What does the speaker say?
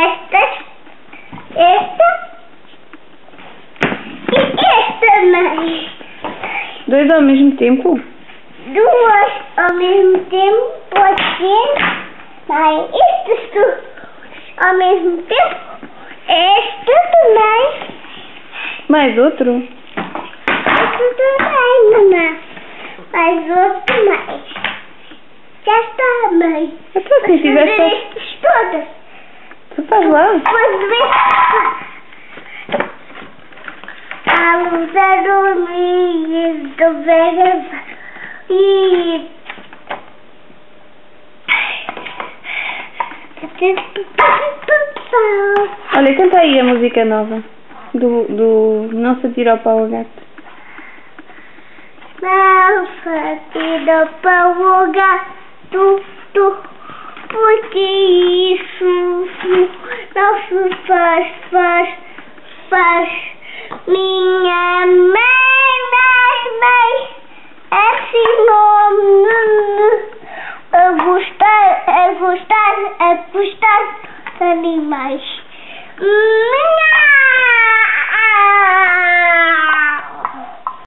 esta e esta, mãe. Dois ao mesmo tempo? Duas ao mesmo tempo, pode ser. Mãe, estas duas ao mesmo tempo. Esta também. Mais outro? Esta também, mamãe. Mais outro mais. Já está, mãe. Então, se tivesse... Estas todas. Tu faz lá. Pode ver. A luz a dormir do velho e... Olha, canta aí a música nova. Do Não se atirou para o gato. Não se atirou para o gato, porque isso não se faz. Minha mãe ensinou-me a gostar de animais.